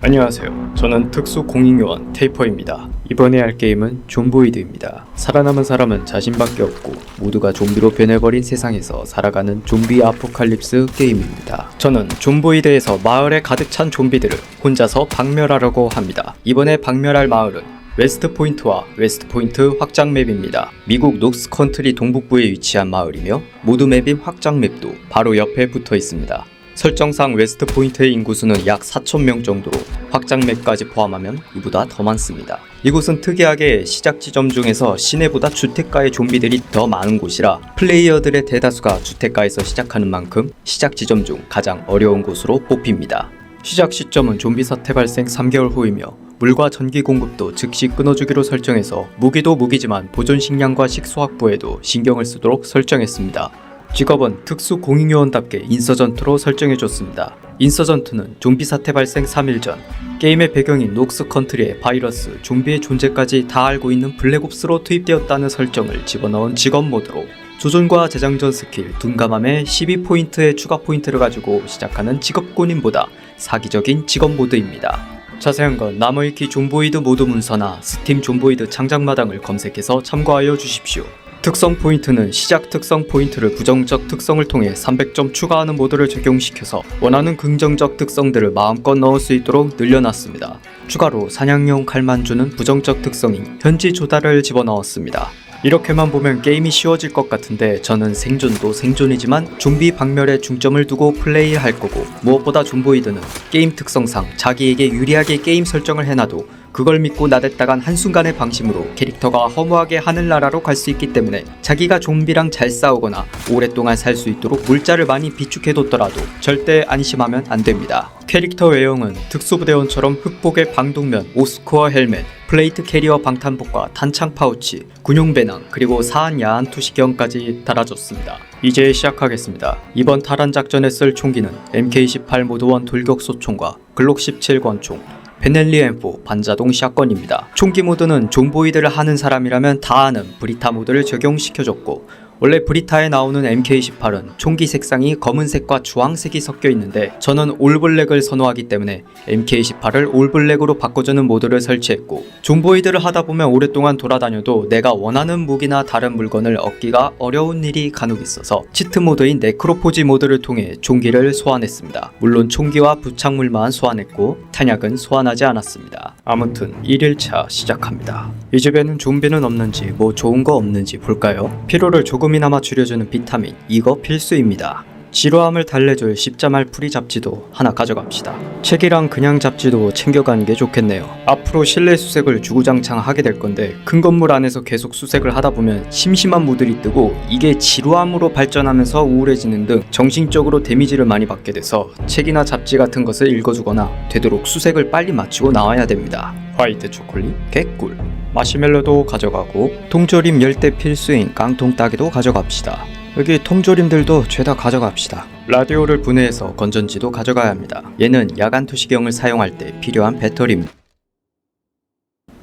안녕하세요. 저는 특수 공익요원 테이퍼입니다. 이번에 할 게임은 존보이드입니다. 살아남은 사람은 자신밖에 없고 모두가 좀비로 변해버린 세상에서 살아가는 좀비 아포칼립스 게임입니다. 저는 존보이드에서 마을에 가득 찬 좀비들을 혼자서 박멸하려고 합니다. 이번에 박멸할 마을은 웨스트포인트와 웨스트포인트 확장맵입니다. 미국 녹스컨트리 동북부에 위치한 마을이며 모두 맵인 확장맵도 바로 옆에 붙어 있습니다. 설정상 웨스트포인트의 인구수는 약 4,000명 정도로 확장맵까지 포함하면 이보다 더 많습니다. 이곳은 특이하게 시작 지점 중에서 시내보다 주택가의 좀비들이 더 많은 곳이라 플레이어들의 대다수가 주택가에서 시작하는 만큼 시작 지점 중 가장 어려운 곳으로 뽑힙니다. 시작 시점은 좀비 사태 발생 3개월 후이며 물과 전기 공급도 즉시 끊어주기로 설정해서 무기도 무기지만 보존 식량과 식수 확보에도 신경을 쓰도록 설정했습니다. 직업은 특수 공익요원답게 인서전투로 설정해줬습니다. 인서전투는 좀비 사태 발생 3일 전 게임의 배경인 녹스컨트리의 바이러스, 좀비의 존재까지 다 알고 있는 블랙옵스로 투입되었다는 설정을 집어넣은 직업 모드로 조준과 재장전 스킬, 둔감함에 12포인트의 추가 포인트를 가지고 시작하는 직업군인보다 사기적인 직업 모드입니다. 자세한 건 나무위키 존보이드 모드 문서나 스팀 존보이드 창작마당을 검색해서 참고하여 주십시오. 특성 포인트는 시작 특성 포인트를 부정적 특성을 통해 300점 추가하는 모드를 적용시켜서 원하는 긍정적 특성들을 마음껏 넣을 수 있도록 늘려놨습니다. 추가로 사냥용 칼만 주는 부정적 특성인 현지 조달을 집어넣었습니다. 이렇게만 보면 게임이 쉬워질 것 같은데 저는 생존도 생존이지만 좀비 박멸에 중점을 두고 플레이할 거고 무엇보다 존보이드는 게임 특성상 자기에게 유리하게 게임 설정을 해놔도 그걸 믿고 나댔다간 한순간의 방심으로 캐릭터가 허무하게 하늘나라로 갈 수 있기 때문에 자기가 좀비랑 잘 싸우거나 오랫동안 살 수 있도록 물자를 많이 비축해뒀더라도 절대 안심하면 안됩니다. 캐릭터 외형은 특수부대원처럼 흑복의 방독면, 오스코어 헬멧, 플레이트 캐리어 방탄복과 탄창 파우치, 군용 배낭, 그리고 사한 야한 투시경까지 달아줬습니다. 이제 시작하겠습니다. 이번 탈환 작전에 쓸 총기는 MK18 모드1 돌격소총과 글록 17 권총, 베넬리 M4 반자동 샷건입니다. 총기 모드는 존보이드를 하는 사람이라면 다 아는 브리타 모드를 적용시켜줬고 원래 브리타에 나오는 MK18은 총기 색상이 검은색과 주황색이 섞여 있는데 저는 올블랙을 선호하기 때문에 MK18을 올블랙으로 바꿔주는 모드를 설치했고 존보이드를 하다보면 오랫동안 돌아다녀도 내가 원하는 무기나 다른 물건을 얻기가 어려운 일이 간혹 있어서 치트 모드인 네크로포지 모드를 통해 총기를 소환했습니다. 물론 총기와 부착물만 소환했고 탄약은 소환하지 않았습니다. 아무튼 1일차 시작합니다. 이 집에는 좀비는 없는지 뭐 좋은 거 없는지 볼까요? 피로를 조금이나마 줄여주는 비타민, 이거 필수입니다. 지루함을 달래줄 십자말 풀이 잡지도 하나 가져갑시다. 책이랑 그냥 잡지도 챙겨가는 게 좋겠네요. 앞으로 실내 수색을 주구장창 하게 될 건데 큰 건물 안에서 계속 수색을 하다 보면 심심한 무들이 뜨고 이게 지루함으로 발전하면서 우울해지는 등 정신적으로 데미지를 많이 받게 돼서 책이나 잡지 같은 것을 읽어주거나 되도록 수색을 빨리 마치고 나와야 됩니다. 화이트 초콜릿, 개꿀, 마시멜로도 가져가고 통조림 열대 필수인 깡통 따개도 가져갑시다. 여기 통조림들도 죄다 가져갑시다. 라디오를 분해해서 건전지도 가져가야 합니다. 얘는 야간 투시경을 사용할 때 필요한 배터리입니다.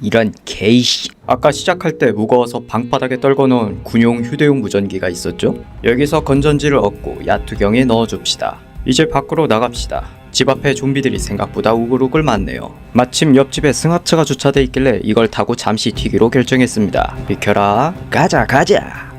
이런 개이씨. 아까 시작할 때 무거워서 방바닥에 떨궈놓은 군용 휴대용 무전기가 있었죠? 여기서 건전지를 얻고 야투경에 넣어줍시다. 이제 밖으로 나갑시다. 집 앞에 좀비들이 생각보다 우글우글 많네요. 마침 옆집에 승합차가 주차돼 있길래 이걸 타고 잠시 튀기로 결정했습니다. 비켜라. 가자.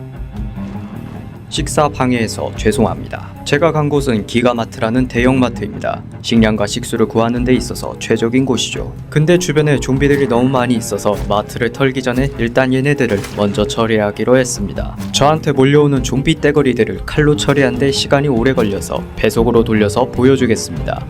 식사 방해해서 죄송합니다. 제가 간 곳은 기가마트라는 대형마트입니다. 식량과 식수를 구하는 데 있어서 최적인 곳이죠. 근데 주변에 좀비들이 너무 많이 있어서 마트를 털기 전에 일단 얘네들을 먼저 처리하기로 했습니다. 저한테 몰려오는 좀비 떼거리들을 칼로 처리하는데 시간이 오래 걸려서 배속으로 돌려서 보여주겠습니다.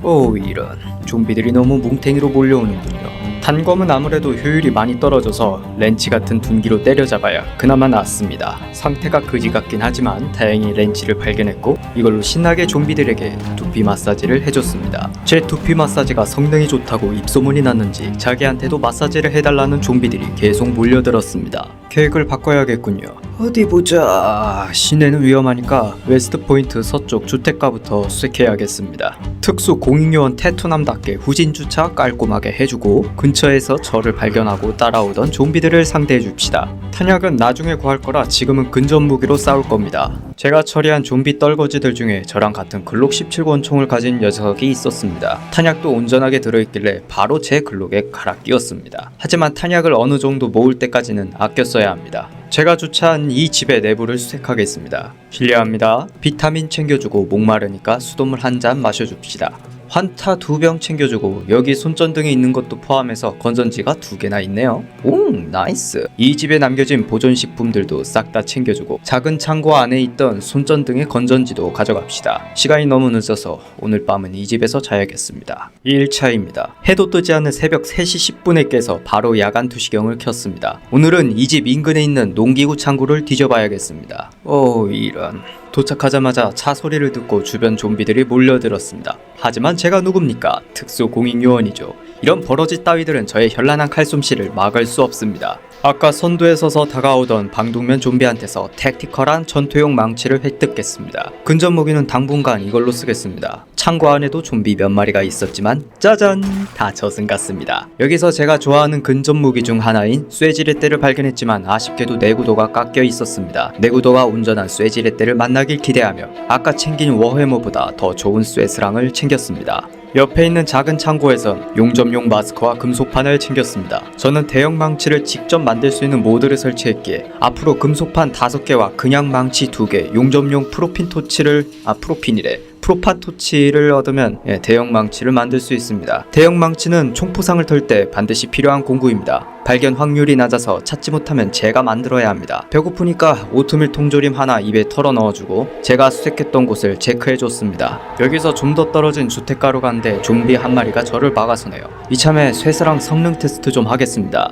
오, 이런. 좀비들이 너무 뭉탱이로 몰려오는군요. 단검은 아무래도 효율이 많이 떨어져서 렌치 같은 둔기로 때려잡아야 그나마 낫습니다. 상태가 그지 같긴 하지만 다행히 렌치를 발견했고 이걸로 신나게 좀비들에게 두피 마사지를 해줬습니다. 제 두피 마사지가 성능이 좋다고 입소문이 났는지 자기한테도 마사지를 해달라는 좀비들이 계속 몰려들었습니다. 계획을 바꿔야겠군요. 어디 보자. 시내는 위험하니까 웨스트포인트 서쪽 주택가부터 수색해야겠습니다. 특수 공익요원 테토남답게 후진 주차 깔끔하게 해주고 근처에서 저를 발견하고 따라오던 좀비들을 상대해줍시다. 탄약은 나중에 구할 거라 지금은 근접 무기로 싸울 겁니다. 제가 처리한 좀비 떨거지들 중에 저랑 같은 글록 17권총을 가진 녀석이 있었습니다. 탄약도 온전하게 들어있길래 바로 제 글록에 갈아 끼웠습니다. 하지만 탄약을 어느 정도 모을 때까지는 아껴 써야 합니다. 제가 주차한 이 집의 내부를 수색하겠습니다. 실례합니다. 비타민 챙겨주고 목마르니까 수돗물 한 잔 마셔줍시다. 환타 2병 챙겨주고 여기 손전등이 있는 것도 포함해서 건전지가 2개나 있네요. 오, 나이스. 이 집에 남겨진 보존식품들도 싹 다 챙겨주고 작은 창고 안에 있던 손전등의 건전지도 가져갑시다. 시간이 너무 늦어서 오늘 밤은 이 집에서 자야겠습니다. 1차입니다. 해도 뜨지 않는 새벽 3시 10분에 깨서 바로 야간 투시경을 켰습니다. 오늘은 이 집 인근에 있는 농기구 창고를 뒤져봐야겠습니다. 오, 이런. 도착하자마자 차 소리를 듣고 주변 좀비들이 몰려들었습니다. 하지만 제가 누굽니까? 특수 공익요원이죠. 이런 버러지 따위들은 저의 현란한 칼솜씨를 막을 수 없습니다. 아까 선두에 서서 다가오던 방독면 좀비한테서 택티컬한 전투용 망치를 획득했습니다. 근접 무기는 당분간 이걸로 쓰겠습니다. 창고 안에도 좀비 몇 마리가 있었지만 짜잔! 다 저승 같습니다. 여기서 제가 좋아하는 근접 무기 중 하나인 쇠지렛대를 발견했지만 아쉽게도 내구도가 깎여 있었습니다. 내구도가 온전한 쇠지렛대를 만나길 기대하며 아까 챙긴 워해머보다 더 좋은 쇠스랑을 챙겼습니다. 옆에 있는 작은 창고에선 용접용 마스크와 금속판을 챙겼습니다. 저는 대형 망치를 직접 만들 수 있는 모드를 설치했기에 앞으로 금속판 5개와 그냥 망치 2개, 용접용 프로핀 토치를 프로판 토치를 얻으면 대형 망치를 만들 수 있습니다. 대형 망치는 총포상을 털 때 반드시 필요한 공구입니다. 발견 확률이 낮아서 찾지 못하면 제가 만들어야 합니다. 배고프니까 오트밀 통조림 하나 입에 털어 넣어주고 제가 수색했던 곳을 체크해줬습니다. 여기서 좀 더 떨어진 주택가로 갔는데 좀비 한 마리가 저를 막아서네요. 이참에 쇠사랑 성능 테스트 좀 하겠습니다.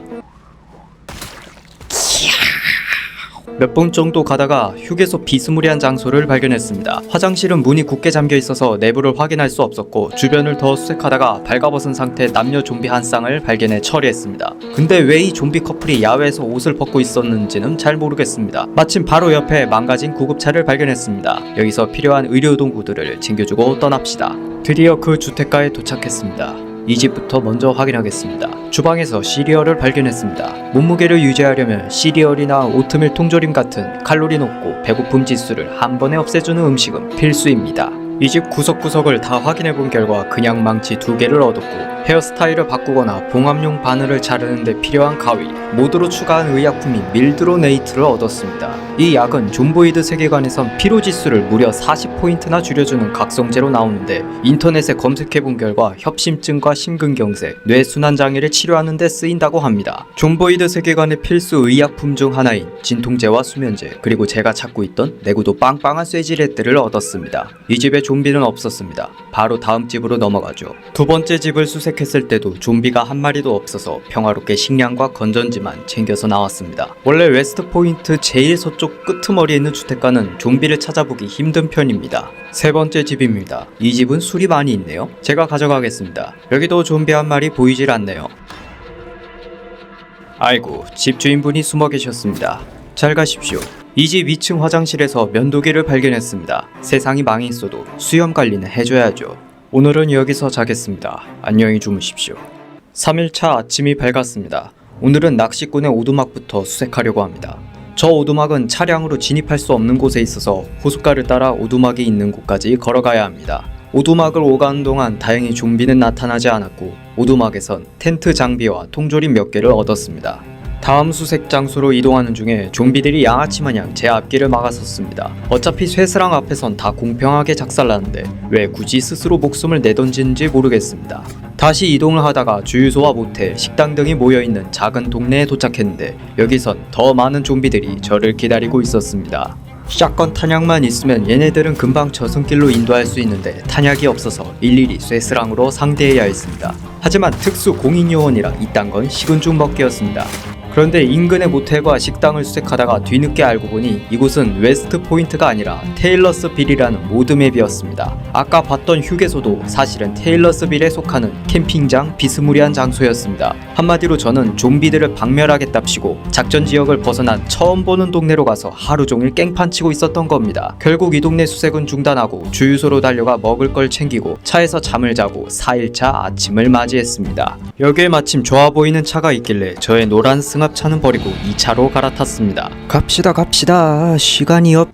몇 번 정도 가다가 휴게소 비스무리한 장소를 발견했습니다. 화장실은 문이 굳게 잠겨 있어서 내부를 확인할 수 없었고 주변을 더 수색하다가 발가벗은 상태 남녀 좀비 한 쌍을 발견해 처리했습니다. 근데 왜 이 좀비 커플이 야외에서 옷을 벗고 있었는지는 잘 모르겠습니다. 마침 바로 옆에 망가진 구급차를 발견했습니다. 여기서 필요한 의료도구들을 챙겨주고 떠납시다. 드디어 그 주택가에 도착했습니다. 이 집부터 먼저 확인하겠습니다. 주방에서 시리얼을 발견했습니다. 몸무게를 유지하려면 시리얼이나 오트밀 통조림 같은 칼로리 높고 배고픔 지수를 한 번에 없애주는 음식은 필수입니다. 이 집 구석구석을 다 확인해본 결과 그냥 망치 2개를 얻었고 헤어스타일을 바꾸거나 봉합용 바늘을 자르는 데 필요한 가위, 모드로 추가한 의약품인 밀드로네이트를 얻었습니다. 이 약은 존보이드 세계관에선 피로지수를 무려 40포인트나 줄여주는 각성제로 나오는데 인터넷에 검색해본 결과 협심증과 심근경색, 뇌순환장애를 치료하는 데 쓰인다고 합니다. 존보이드 세계관의 필수 의약품 중 하나인 진통제와 수면제, 그리고 제가 찾고 있던 내구도 빵빵한 쇠지렛대를 얻었습니다. 이 집에 좀비는 없었습니다. 바로 다음 집으로 넘어가죠. 두 번째 집을 수색했을 때도 좀비가 한 마리도 없어서 평화롭게 식량과 건전지만 챙겨서 나왔습니다. 원래 웨스트포인트 제일 서쪽 끄트머리에 있는 주택가는 좀비를 찾아보기 힘든 편입니다. 세 번째 집입니다. 이 집은 술이 많이 있네요. 제가 가져가겠습니다. 여기도 좀비 한 마리 보이질 않네요. 아이고, 집주인분이 숨어 계셨습니다. 잘 가십시오. 이 집 2층 화장실에서 면도기를 발견했습니다. 세상이 망해 있어도 수염 관리는 해줘야죠. 오늘은 여기서 자겠습니다. 안녕히 주무십시오. 3일차 아침이 밝았습니다. 오늘은 낚시꾼의 오두막부터 수색하려고 합니다. 저 오두막은 차량으로 진입할 수 없는 곳에 있어서 호숫가를 따라 오두막이 있는 곳까지 걸어가야 합니다. 오두막을 오가는 동안 다행히 좀비는 나타나지 않았고 오두막에선 텐트 장비와 통조림 몇 개를 얻었습니다. 다음 수색 장소로 이동하는 중에 좀비들이 양아치 마냥 제 앞길을 막았었습니다. 어차피 쇠스랑 앞에선 다 공평하게 작살나는데 왜 굳이 스스로 목숨을 내던지는지 모르겠습니다. 다시 이동을 하다가 주유소와 모텔, 식당 등이 모여있는 작은 동네에 도착했는데 여기선 더 많은 좀비들이 저를 기다리고 있었습니다. 샷건 탄약만 있으면 얘네들은 금방 저승길로 인도할 수 있는데 탄약이 없어서 일일이 쇠스랑으로 상대해야 했습니다. 하지만 특수 공익요원이라 이딴 건 식은 죽 먹기였습니다. 그런데 인근의 모텔과 식당을 수색하다가 뒤늦게 알고 보니 이곳은 웨스트 포인트가 아니라 테일러스빌이라는 모드맵이었습니다. 아까 봤던 휴게소도 사실은 테일러스빌에 속하는 캠핑장 비스무리한 장소였습니다. 한마디로 저는 좀비들을 박멸하겠답시고 작전 지역을 벗어난 처음 보는 동네로 가서 하루 종일 깽판 치고 있었던 겁니다. 결국 이 동네 수색은 중단하고 주유소로 달려가 먹을 걸 챙기고 차에서 잠을 자고 4일차 아침을 맞이했습니다. 여기에 마침 좋아 보이는 차가 있길래 저의 노란 승합차는 버리고 이 차로 갈아탔습니다. 갑시다. 시간이 없...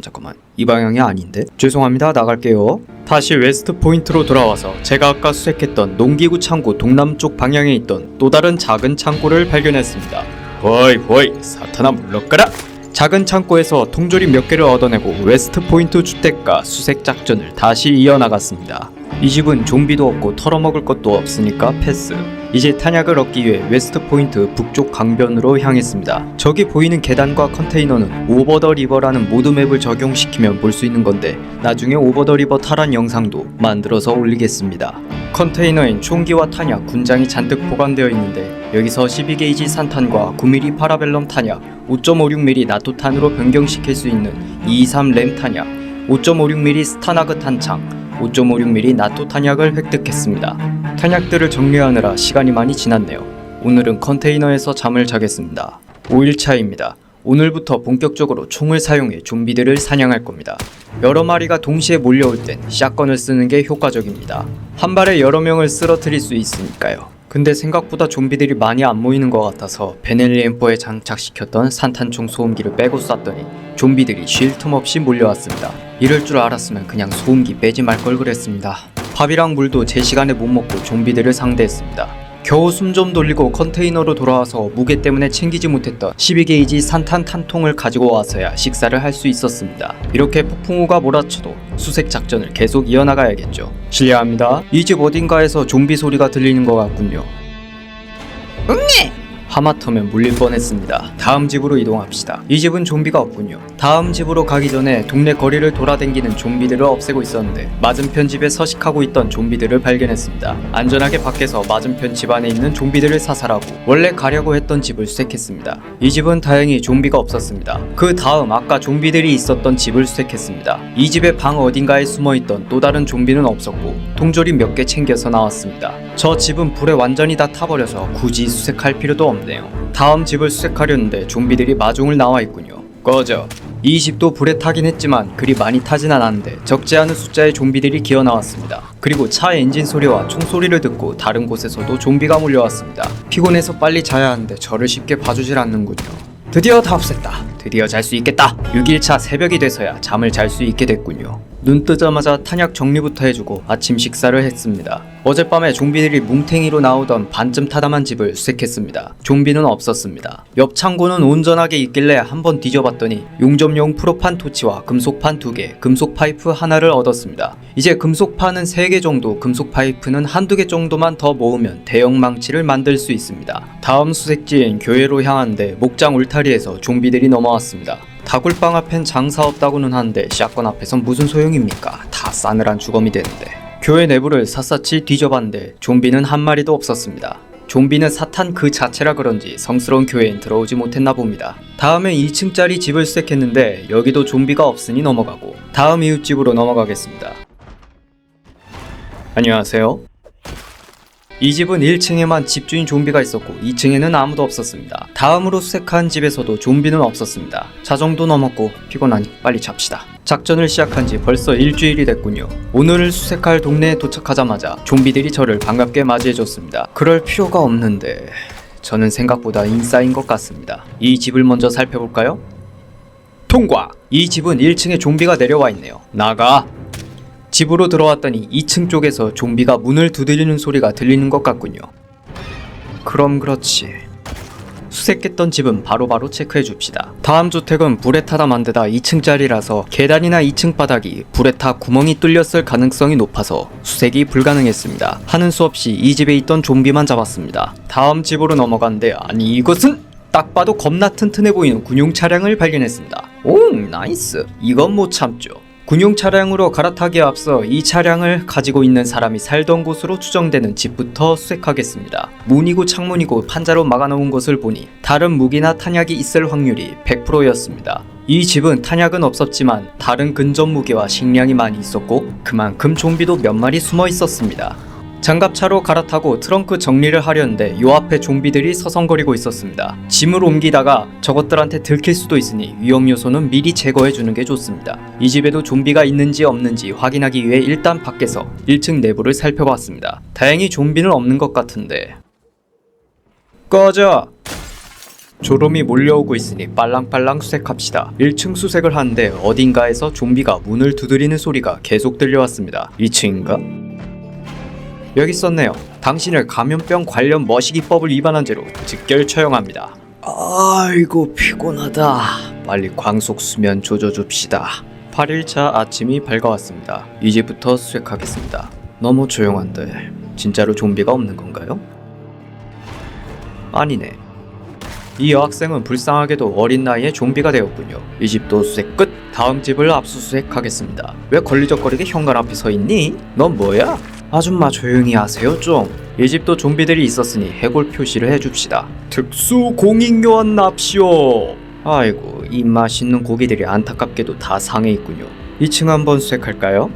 잠깐만. 이 방향이 아닌데? 죄송합니다. 나갈게요. 다시 웨스트 포인트로 돌아와서 제가 아까 수색했던 농기구 창고 동남쪽 방향에 있던 또 다른 작은 창고를 발견했습니다. 호이 사탄아 물러가라! 작은 창고에서 통조림 몇 개를 얻어내고 웨스트 포인트 주택가 수색 작전을 다시 이어나갔습니다. 이 집은 좀비도 없고 털어먹을 것도 없으니까 패스. 이제 탄약을 얻기 위해 웨스트 포인트 북쪽 강변으로 향했습니다. 저기 보이는 계단과 컨테이너는 오버 더 리버라는 모드맵을 적용시키면 볼 수 있는 건데 나중에 오버 더 리버 탈환 영상도 만들어서 올리겠습니다. 컨테이너엔 총기와 탄약, 군장이 잔뜩 보관되어 있는데 여기서 12게이지 산탄과 9mm 파라벨럼 탄약, 5.56mm 나토탄으로 변경시킬 수 있는 223 램 탄약, 5.56mm 스타나그 탄창, 5.56mm 나토 탄약을 획득했습니다. 탄약들을 정리하느라 시간이 많이 지났네요. 오늘은 컨테이너에서 잠을 자겠습니다. 5일차입니다. 오늘부터 본격적으로 총을 사용해 좀비들을 사냥할 겁니다. 여러 마리가 동시에 몰려올 땐 샷건을 쓰는 게 효과적입니다. 한 발에 여러 명을 쓰러뜨릴 수 있으니까요. 근데 생각보다 좀비들이 많이 안 모이는 것 같아서 베넬리 M4에 장착시켰던 산탄총 소음기를 빼고 쐈더니 좀비들이 쉴 틈 없이 몰려왔습니다. 이럴 줄 알았으면 그냥 소음기 빼지 말 걸 그랬습니다. 밥이랑 물도 제 시간에 못 먹고 좀비들을 상대했습니다. 겨우 숨 좀 돌리고 컨테이너로 돌아와서 무게 때문에 챙기지 못했던 12게이지 산탄 탄통을 가지고 와서야 식사를 할 수 있었습니다. 이렇게 폭풍우가 몰아쳐도 수색 작전을 계속 이어나가야겠죠. 실례합니다. 이 집 어딘가에서 좀비 소리가 들리는 것 같군요. 응애! 하마터면 물릴 뻔했습니다. 다음 집으로 이동합시다. 이 집은 좀비가 없군요. 다음 집으로 가기 전에 동네 거리를 돌아다니는 좀비들을 없애고 있었는데 맞은편 집에 서식하고 있던 좀비들을 발견했습니다. 안전하게 밖에서 맞은편 집 안에 있는 좀비들을 사살하고 원래 가려고 했던 집을 수색했습니다. 이 집은 다행히 좀비가 없었습니다. 그 다음 아까 좀비들이 있었던 집을 수색했습니다. 이 집의 방 어딘가에 숨어있던 또 다른 좀비는 없었고 통조림 몇 개 챙겨서 나왔습니다. 저 집은 불에 완전히 다 타버려서 굳이 수색할 필요도 없네요. 다음 집을 수색하려는데 좀비들이 마중을 나와 있군요. 꺼져. 이 집도 불에 타긴 했지만 그리 많이 타진 않았는데 적지 않은 숫자의 좀비들이 기어 나왔습니다. 그리고 차 엔진 소리와 총소리를 듣고 다른 곳에서도 좀비가 몰려왔습니다. 피곤해서 빨리 자야 하는데 저를 쉽게 봐주질 않는군요. 드디어 다 없앴다. 드디어 잘 수 있겠다. 6일차 새벽이 돼서야 잠을 잘 수 있게 됐군요. 눈 뜨자마자 탄약 정리부터 해주고 아침 식사를 했습니다. 어젯밤에 좀비들이 뭉탱이로 나오던 반쯤 타담한 집을 수색했습니다. 좀비는 없었습니다. 옆 창고는 온전하게 있길래 한번 뒤져봤더니 용접용 프로판 토치와 금속판 2개, 금속 파이프 하나를 얻었습니다. 이제 금속판은 3개 정도, 금속 파이프는 한두 개 정도만 더 모으면 대형 망치를 만들 수 있습니다. 다음 수색지인 교회로 향하는데 목장 울타리에서 좀비들이 넘어왔습니다. 다굴방 앞엔 장사 없다고는 하는데 샷건 앞에선 무슨 소용입니까? 다 싸늘한 주검이 되는데. 교회 내부를 샅샅이 뒤져봤는데 좀비는 한 마리도 없었습니다. 좀비는 사탄 그 자체라 그런지 성스러운 교회엔 들어오지 못했나 봅니다. 다음에 2층짜리 집을 수색했는데 여기도 좀비가 없으니 넘어가고 다음 이웃집으로 넘어가겠습니다. 안녕하세요. 이 집은 1층에만 집주인 좀비가 있었고 2층에는 아무도 없었습니다. 다음으로 수색한 집에서도 좀비는 없었습니다. 자정도 넘었고 피곤하니 빨리 잡시다. 작전을 시작한 지 벌써 일주일이 됐군요. 오늘 수색할 동네에 도착하자마자 좀비들이 저를 반갑게 맞이해줬습니다. 그럴 필요가 없는데 저는 생각보다 인싸인 것 같습니다. 이 집을 먼저 살펴볼까요? 통과! 이 집은 1층에 좀비가 내려와 있네요. 나가! 집으로 들어왔더니 2층 쪽에서 좀비가 문을 두드리는 소리가 들리는 것 같군요. 그럼 그렇지. 수색했던 집은 바로바로 체크해 줍시다. 다음 주택은 불에 타다 만드다 2층짜리라서 계단이나 2층 바닥이 불에 타 구멍이 뚫렸을 가능성이 높아서 수색이 불가능했습니다. 하는 수 없이 이 집에 있던 좀비만 잡았습니다. 다음 집으로 넘어갔는데 아니 이것은 딱 봐도 겁나 튼튼해 보이는 군용 차량을 발견했습니다. 오 나이스. 이건 못 참죠. 군용 차량으로 갈아타기에 앞서 이 차량을 가지고 있는 사람이 살던 곳으로 추정되는 집부터 수색하겠습니다. 문이고 창문이고 판자로 막아놓은 것을 보니 다른 무기나 탄약이 있을 확률이 100%였습니다. 이 집은 탄약은 없었지만 다른 근접 무기와 식량이 많이 있었고 그만큼 좀비도 몇 마리 숨어 있었습니다. 장갑차로 갈아타고 트렁크 정리를 하려는데 요 앞에 좀비들이 서성거리고 있었습니다. 짐을 옮기다가 저것들한테 들킬 수도 있으니 위험 요소는 미리 제거해 주는 게 좋습니다. 이 집에도 좀비가 있는지 없는지 확인하기 위해 일단 밖에서 1층 내부를 살펴봤습니다. 다행히 좀비는 없는 것 같은데. 꺼져! 졸음이 몰려오고 있으니 빨랑빨랑 수색합시다. 1층 수색을 하는데 어딘가에서 좀비가 문을 두드리는 소리가 계속 들려왔습니다. 2층인가? 여기 있었네요. 당신을 감염병 관련 머시기법을 위반한 죄로 즉결 처형합니다. 아이고 피곤하다. 빨리 광속수면 조져줍시다. 8일차 아침이 밝아왔습니다. 이제부터 수색하겠습니다. 너무 조용한데 진짜로 좀비가 없는 건가요? 아니네. 이 여학생은 불쌍하게도 어린 나이에 좀비가 되었군요. 이 집도 수색 끝! 다음 집을 압수수색하겠습니다. 왜 걸리적거리게 현관 앞에 서 있니? 넌 뭐야? 아줌마 조용히 하세요 좀. 이 집도 좀비들이 있었으니 해골 표시를 해줍시다. 특수 공익요원 납시오. 아이고 이 맛있는 고기들이 안타깝게도 다 상해 있군요. 2층 한번 수색할까요?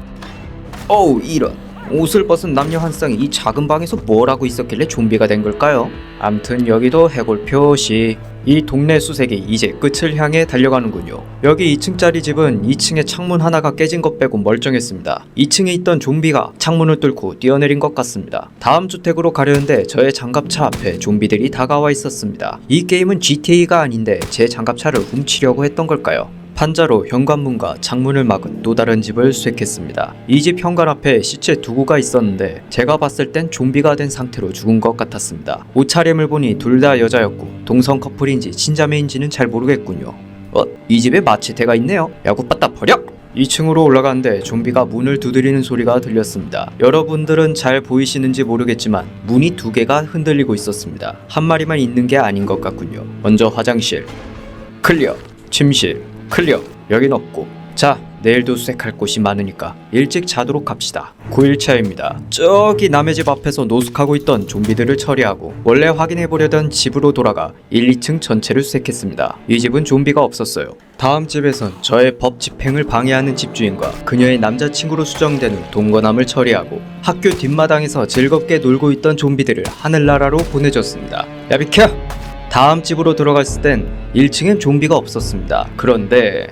어우 이런. 옷을 벗은 남녀 한 쌍이 이 작은 방에서 뭘 하고 있었길래 좀비가 된 걸까요? 암튼 여기도 해골 표시. 이 동네 수색이 이제 끝을 향해 달려가는군요. 여기 2층짜리 집은 2층에 창문 하나가 깨진 것 빼고 멀쩡했습니다. 2층에 있던 좀비가 창문을 뚫고 뛰어내린 것 같습니다. 다음 주택으로 가려는데 저의 장갑차 앞에 좀비들이 다가와 있었습니다. 이 게임은 GTA가 아닌데 제 장갑차를 훔치려고 했던 걸까요? 판자로 현관문과 창문을 막은 또 다른 집을 수색했습니다. 이 집 현관 앞에 시체 두 구가 있었는데 제가 봤을 땐 좀비가 된 상태로 죽은 것 같았습니다. 옷차림을 보니 둘 다 여자였고 동성 커플인지 친자매인지는 잘 모르겠군요. 이 집에 마체테가 있네요. 야구 빠따 버려! 2층으로 올라가는데 좀비가 문을 두드리는 소리가 들렸습니다. 여러분들은 잘 보이시는지 모르겠지만 문이 두 개가 흔들리고 있었습니다. 한 마리만 있는 게 아닌 것 같군요. 먼저 화장실 클리어, 침실 클리어. 여긴 없고. 자, 내일도 수색할 곳이 많으니까 일찍 자도록 합시다. 9일차입니다. 저기 남의 집 앞에서 노숙하고 있던 좀비들을 처리하고 원래 확인해보려던 집으로 돌아가 1, 2층 전체를 수색했습니다. 이 집은 좀비가 없었어요. 다음 집에선 저의 법 집행을 방해하는 집주인과 그녀의 남자친구로 수정되는 동거남을 처리하고 학교 뒷마당에서 즐겁게 놀고 있던 좀비들을 하늘나라로 보내줬습니다. 야 비켜! 다음 집으로 들어갔을 땐 1층엔 좀비가 없었습니다. 그런데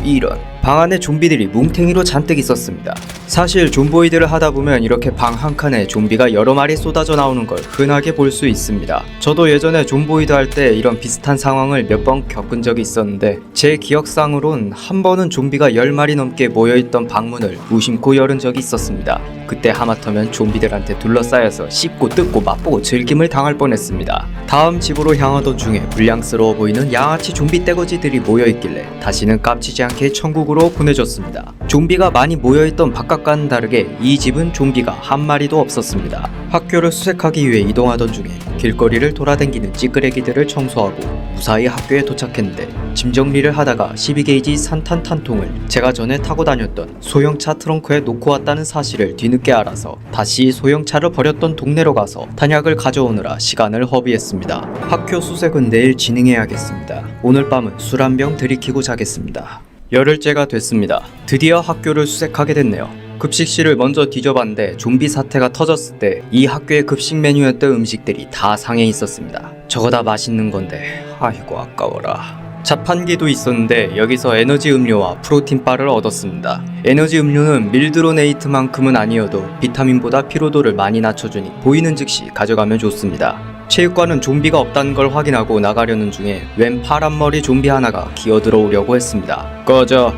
이런. 방 안에 좀비들이 뭉탱이로 잔뜩 있었습니다. 사실 좀보이드를 하다 보면 이렇게 방 한 칸에 좀비가 여러 마리 쏟아져 나오는 걸 흔하게 볼 수 있습니다. 저도 예전에 좀보이드 할 때 이런 비슷한 상황을 몇 번 겪은 적이 있었는데 제 기억상으론 한 번은 좀비가 10마리 넘게 모여있던 방문을 무심코 열은 적이 있었습니다. 그때 하마터면 좀비들한테 둘러싸여서 씹고 뜯고 맛보고 즐김을 당할 뻔했습니다. 다음 집으로 향하던 중에 불량스러워 보이는 양아치 좀비 떼거지들이 모여있길래 다시는 깝치지 않게 천국으로 보내줬습니다. 좀비가 많이 모여있던 바깥과는 다르게 이 집은 좀비가 한 마리도 없었습니다. 학교를 수색하기 위해 이동하던 중에 길거리를 돌아다니는 찌끄레기들을 청소하고 무사히 학교에 도착했는데 짐 정리를 하다가 12게이지 산탄탄통을 제가 전에 타고 다녔던 소형차 트렁크에 놓고 왔다는 사실을 뒤늦게 알아서 다시 소형차를 버렸던 동네로 가서 탄약을 가져오느라 시간을 허비했습니다. 학교 수색은 내일 진행해야겠습니다. 오늘 밤은 술 한 병 들이키고 자겠습니다. 열흘째가 됐습니다. 드디어 학교를 수색하게 됐네요. 급식실을 먼저 뒤져봤는데 좀비 사태가 터졌을 때 이 학교의 급식 메뉴였던 음식들이 다 상해 있었습니다. 저거 다 맛있는 건데 아이고 아까워라. 자판기도 있었는데 여기서 에너지 음료와 프로틴 바를 얻었습니다. 에너지 음료는 밀드로네이트만큼은 아니어도 비타민보다 피로도를 많이 낮춰주니 보이는 즉시 가져가면 좋습니다. 체육관은 좀비가 없다는 걸 확인하고 나가려는 중에 웬 파란머리 좀비 하나가 기어들어오려고 했습니다. 꺼져.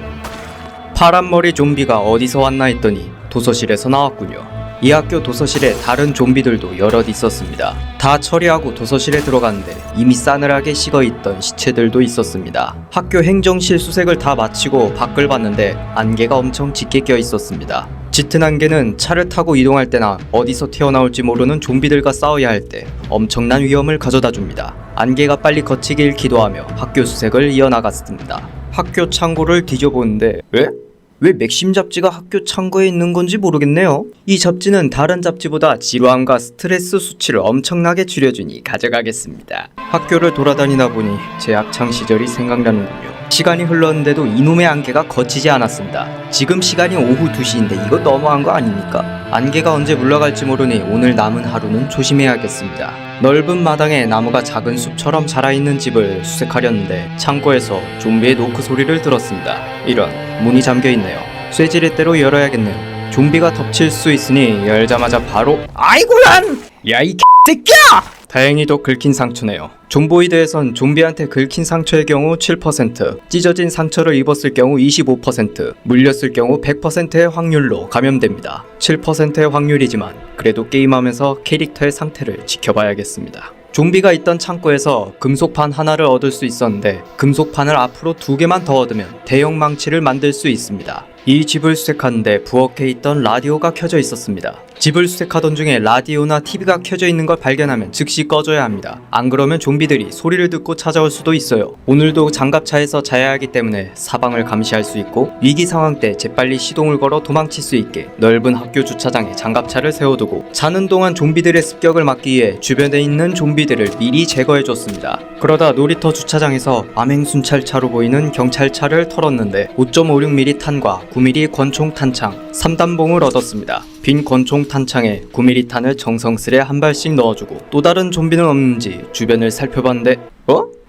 파란머리 좀비가 어디서 왔나 했더니 도서실에서 나왔군요. 이 학교 도서실에 다른 좀비들도 여럿 있었습니다. 다 처리하고 도서실에 들어갔는데 이미 싸늘하게 식어있던 시체들도 있었습니다. 학교 행정실 수색을 다 마치고 밖을 봤는데 안개가 엄청 짙게 껴 있었습니다. 짙은 안개는 차를 타고 이동할 때나 어디서 튀어나올지 모르는 좀비들과 싸워야 할 때 엄청난 위험을 가져다 줍니다. 안개가 빨리 거치길 기도하며 학교 수색을 이어나갔습니다. 학교 창고를 뒤져보는데 왜 맥심 잡지가 학교 창고에 있는 건지 모르겠네요. 이 잡지는 다른 잡지보다 지루함과 스트레스 수치를 엄청나게 줄여주니 가져가겠습니다. 학교를 돌아다니다 보니 제 학창 시절이 생각나는군요. 시간이 흘렀는데도 이놈의 안개가 거치지 않았습니다. 지금 시간이 오후 2시인데 이거 너무한 거 아닙니까? 안개가 언제 물러갈지 모르니 오늘 남은 하루는 조심해야겠습니다. 넓은 마당에 나무가 작은 숲처럼 자라있는 집을 수색하려는데 창고에서 좀비의 노크 소리를 들었습니다. 이런, 문이 잠겨있네요. 쇠지렛대로 열어야겠네요. 좀비가 덮칠 수 있으니 열자마자 바로 아이고란! 야 이 개새끼야! 다행히도 긁힌 상처네요. 존보이드에선 좀비한테 긁힌 상처의 경우 7%, 찢어진 상처를 입었을 경우 25%, 물렸을 경우 100%의 확률로 감염됩니다. 7%의 확률이지만 그래도 게임하면서 캐릭터의 상태를 지켜봐야겠습니다. 좀비가 있던 창고에서 금속판 하나를 얻을 수 있었는데 금속판을 앞으로 2개만 더 얻으면 대형 망치를 만들 수 있습니다. 이 집을 수색하는데 부엌에 있던 라디오가 켜져 있었습니다. 집을 수색하던 중에 라디오나 TV가 켜져 있는 걸 발견하면 즉시 꺼줘야 합니다. 안 그러면 좀비들이 소리를 듣고 찾아올 수도 있어요. 오늘도 장갑차에서 자야 하기 때문에 사방을 감시할 수 있고 위기 상황 때 재빨리 시동을 걸어 도망칠 수 있게 넓은 학교 주차장에 장갑차를 세워두고 자는 동안 좀비들의 습격을 막기 위해 주변에 있는 좀비들을 미리 제거해줬습니다. 그러다 놀이터 주차장에서 암행순찰차로 보이는 경찰차를 털었는데 5.56mm 탄과 9mm 권총 탄창 3단봉을 얻었습니다. 빈 권총 탄창에 9mm 탄을 정성스레 한 발씩 넣어주고 또 다른 좀비는 없는지 주변을 살펴봤는데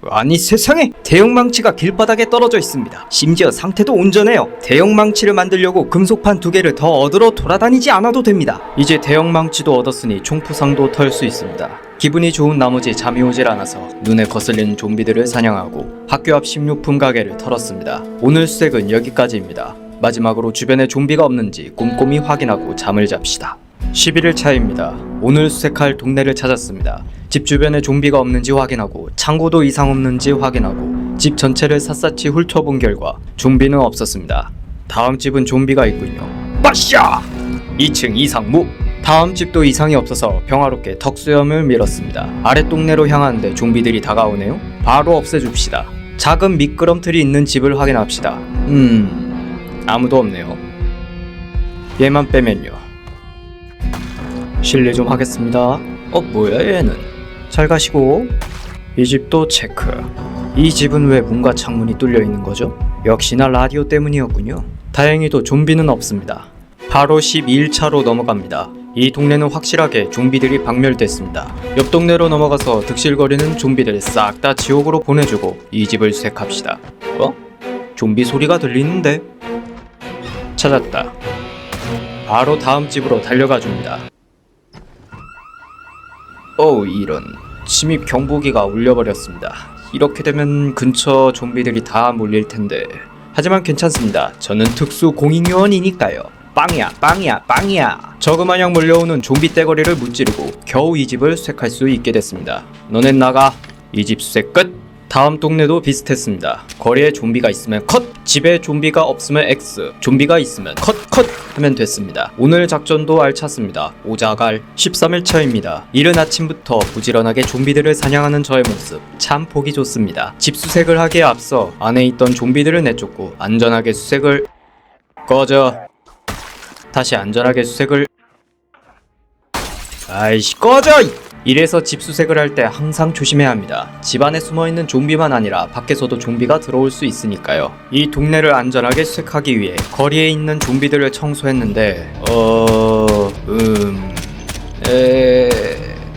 아니 세상에! 대형 망치가 길바닥에 떨어져 있습니다. 심지어 상태도 온전해요. 대형 망치를 만들려고 금속판 2개를 더 얻으러 돌아다니지 않아도 됩니다. 이제 대형 망치도 얻었으니 총포상도 털 수 있습니다. 기분이 좋은 나머지 잠이 오질 않아서 눈에 거슬리는 좀비들을 사냥하고 학교 앞 식료품 가게를 털었습니다. 오늘 수색은 여기까지입니다. 마지막으로 주변에 좀비가 없는지 꼼꼼히 확인하고 잠을 잡시다. 11일 차입니다. 오늘 수색할 동네를 찾았습니다. 집 주변에 좀비가 없는지 확인하고 창고도 이상 없는지 확인하고 집 전체를 샅샅이 훑어본 결과 좀비는 없었습니다. 다음 집은 좀비가 있군요. 빠샤! 2층 이상무! 다음 집도 이상이 없어서 평화롭게 턱수염을 밀었습니다. 아랫 동네로 향하는데 좀비들이 다가오네요. 바로 없애줍시다. 작은 미끄럼틀이 있는 집을 확인합시다. 아무도 없네요. 얘만 빼면요. 실례 좀 하겠습니다. 뭐야 얘는. 잘 가시고. 이 집도 체크. 이 집은 왜 문과 창문이 뚫려 있는 거죠? 역시나 라디오 때문이었군요. 다행히도 좀비는 없습니다. 바로 12일차로 넘어갑니다. 이 동네는 확실하게 좀비들이 박멸됐습니다. 옆 동네로 넘어가서 득실거리는 좀비들 싹 다 지옥으로 보내주고 이 집을 수색합시다. 좀비 소리가 들리는데? 찾았다. 바로 다음 집으로 달려가 줍니다. 이런. 침입 경보기가 울려버렸습니다. 이렇게 되면 근처 좀비들이 다 몰릴 텐데. 하지만 괜찮습니다. 저는 특수 공익요원이니까요. 빵이야. 저그마냥 몰려오는 좀비 떼거리를 무찌르고 겨우 이 집을 수색할 수 있게 됐습니다. 너넨 나가. 이 집 수색 끝. 다음 동네도 비슷했습니다. 거리에 좀비가 있으면 컷! 집에 좀비가 없으면 X, 좀비가 있으면 컷 하면 됐습니다. 오늘 작전도 알찼습니다. 오자갈 13일차입니다. 이른 아침부터 부지런하게 좀비들을 사냥하는 저의 모습 참 보기 좋습니다. 집 수색을 하기에 앞서 안에 있던 좀비들을 내쫓고 안전하게 수색을 꺼져. 다시 안전하게 수색을 아이씨 꺼져! 이래서 집 수색을 할 때 항상 조심해야 합니다. 집 안에 숨어있는 좀비만 아니라 밖에서도 좀비가 들어올 수 있으니까요. 이 동네를 안전하게 수색하기 위해 거리에 있는 좀비들을 청소했는데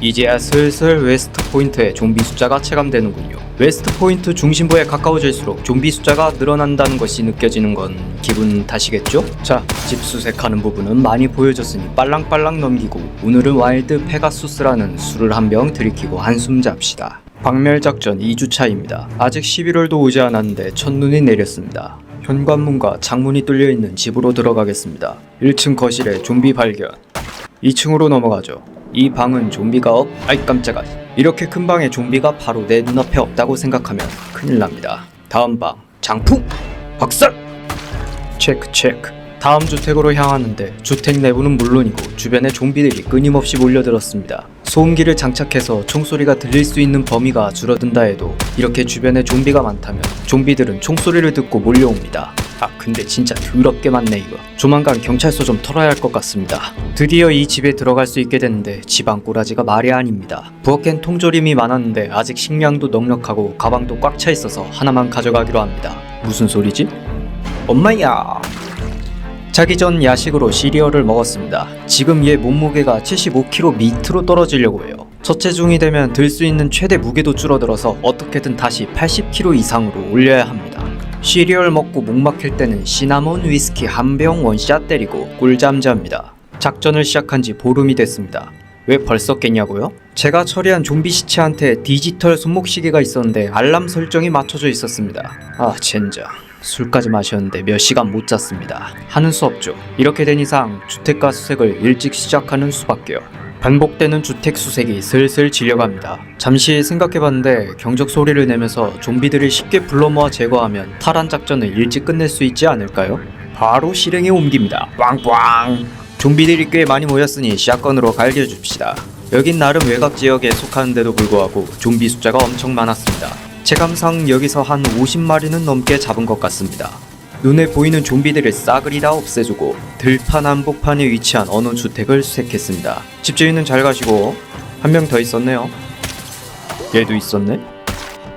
이제야 슬슬 웨스트 포인트의 좀비 숫자가 체감되는군요. 웨스트 포인트 중심부에 가까워질수록 좀비 숫자가 늘어난다는 것이 느껴지는 건 기분 탓이겠죠? 자, 집 수색하는 부분은 많이 보여줬으니 빨랑빨랑 넘기고 오늘은 와일드 페가수스라는 술을 한 병 들이키고 한숨 잡시다. 박멸작전 2주차입니다. 아직 11월도 오지 않았는데 첫눈이 내렸습니다. 현관문과 창문이 뚫려있는 집으로 들어가겠습니다. 1층 거실에 좀비 발견. 2층으로 넘어가죠. 이 방은 좀비가 아이 깜짝아. 이렇게 큰 방에 좀비가 바로 내 눈앞에 없다고 생각하면 큰일 납니다. 다음 방 장풍 박살. 체크. 다음 주택으로 향하는데 주택 내부는 물론이고 주변에 좀비들이 끊임없이 몰려들었습니다. 소음기를 장착해서 총소리가 들릴 수 있는 범위가 줄어든다 해도 이렇게 주변에 좀비가 많다면 좀비들은 총소리를 듣고 몰려옵니다. 아 근데 진짜 더럽게 많네 이거. 조만간 경찰서 좀 털어야 할 것 같습니다. 드디어 이 집에 들어갈 수 있게 됐는데 집안 꼬라지가 말이 아닙니다. 부엌엔 통조림이 많았는데 아직 식량도 넉넉하고 가방도 꽉 차 있어서 하나만 가져가기로 합니다. 무슨 소리지? 엄마야. 자기 전 야식으로 시리얼을 먹었습니다. 지금 얘 몸무게가 75kg 밑으로 떨어지려고 해요. 저체중이 되면 들 수 있는 최대 무게도 줄어들어서 어떻게든 다시 80kg 이상으로 올려야 합니다. 시리얼 먹고 목 막힐 때는 시나몬 위스키 한 병 원샷 때리고 꿀잠 잡니다. 작전을 시작한 지 보름이 됐습니다. 왜 벌써 깼냐고요? 제가 처리한 좀비 시체한테 디지털 손목시계가 있었는데 알람 설정이 맞춰져 있었습니다. 아 젠장. 술까지 마셨는데 몇 시간 못 잤습니다. 하는 수 없죠. 이렇게 된 이상 주택가 수색을 일찍 시작하는 수밖에요. 반복되는 주택 수색이 슬슬 질려갑니다. 잠시 생각해봤는데 경적 소리를 내면서 좀비들을 쉽게 불러 모아 제거하면 탈환 작전을 일찍 끝낼 수 있지 않을까요? 바로 실행에 옮깁니다. 꽝꽝! 좀비들이 꽤 많이 모였으니 샷건으로 갈겨줍시다. 여긴 나름 외곽 지역에 속하는데도 불구하고 좀비 숫자가 엄청 많았습니다. 제 감상 여기서 한 50마리는 넘게 잡은 것 같습니다. 눈에 보이는 좀비들을 싸그리 다 없애주고 들판 한복판에 위치한 어느 주택을 수색했습니다. 집주인은 잘 가시고 한 명 더 있었네요. 얘도 있었네.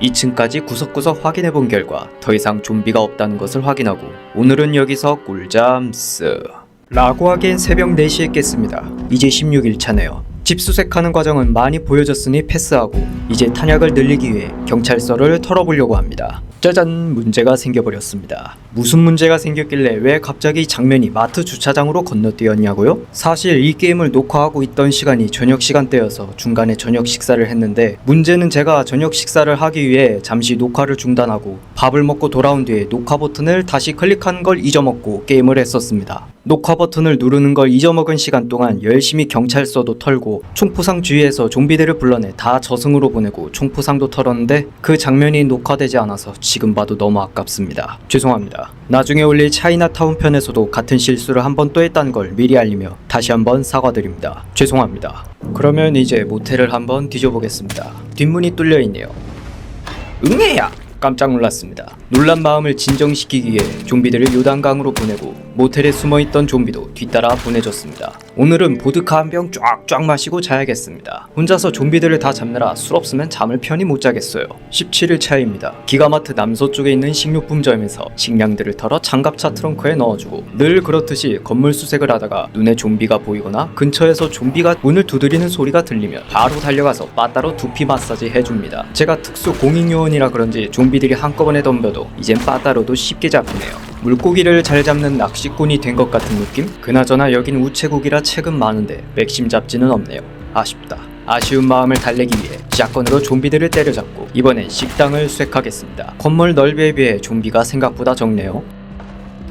2층까지 구석구석 확인해본 결과 더 이상 좀비가 없다는 것을 확인하고 오늘은 여기서 꿀잠 쓰 라고 하기엔 새벽 4시에 깼습니다. 이제 16일차네요. 집 수색하는 과정은 많이 보여줬으니 패스하고 이제 탄약을 늘리기 위해 경찰서를 털어보려고 합니다. 짜잔! 문제가 생겨버렸습니다. 무슨 문제가 생겼길래 왜 갑자기 장면이 마트 주차장으로 건너뛰었냐고요? 사실 이 게임을 녹화하고 있던 시간이 저녁 시간대여서 중간에 저녁 식사를 했는데 문제는 제가 저녁 식사를 하기 위해 잠시 녹화를 중단하고 밥을 먹고 돌아온 뒤에 녹화 버튼을 다시 클릭하는 걸 잊어먹고 게임을 했었습니다. 녹화 버튼을 누르는 걸 잊어먹은 시간 동안 열심히 경찰서도 털고 총포상 주위에서 좀비들을 불러내 다 저승으로 보내고 총포상도 털었는데 그 장면이 녹화되지 않아서 지금 봐도 너무 아깝습니다. 죄송합니다. 나중에 올릴 차이나타운 편에서도 같은 실수를 한 번 또 했다는 걸 미리 알리며 다시 한번 사과드립니다. 죄송합니다. 그러면 이제 모텔을 한번 뒤져보겠습니다. 뒷문이 뚫려있네요. 응애야! 깜짝 놀랐습니다. 놀란 마음을 진정시키기 위해 좀비들을 요단강으로 보내고 모텔에 숨어있던 좀비도 뒤따라 보내줬습니다. 오늘은 보드카 한 병 쫙쫙 마시고 자야겠습니다. 혼자서 좀비들을 다 잡느라 술 없으면 잠을 편히 못 자겠어요. 17일 차입니다. 기가마트 남서쪽에 있는 식료품점에서 식량들을 털어 장갑차 트렁크에 넣어주고 늘 그렇듯이 건물 수색을 하다가 눈에 좀비가 보이거나 근처에서 좀비가 문을 두드리는 소리가 들리면 바로 달려가서 빠따로 두피 마사지 해줍니다. 제가 특수 공익요원이라 그런지 좀비들이 한꺼번에 덤벼도 이젠 빠따로도 쉽게 잡히네요. 물고기를 잘 잡는 낚시꾼이 된 것 같은 느낌? 그나저나 여긴 우체국이라 책은 많은데 맥심 잡지는 없네요. 아쉽다. 아쉬운 마음을 달래기 위해 샷건으로 좀비들을 때려잡고 이번엔 식당을 수색하겠습니다. 건물 넓이에 비해 좀비가 생각보다 적네요.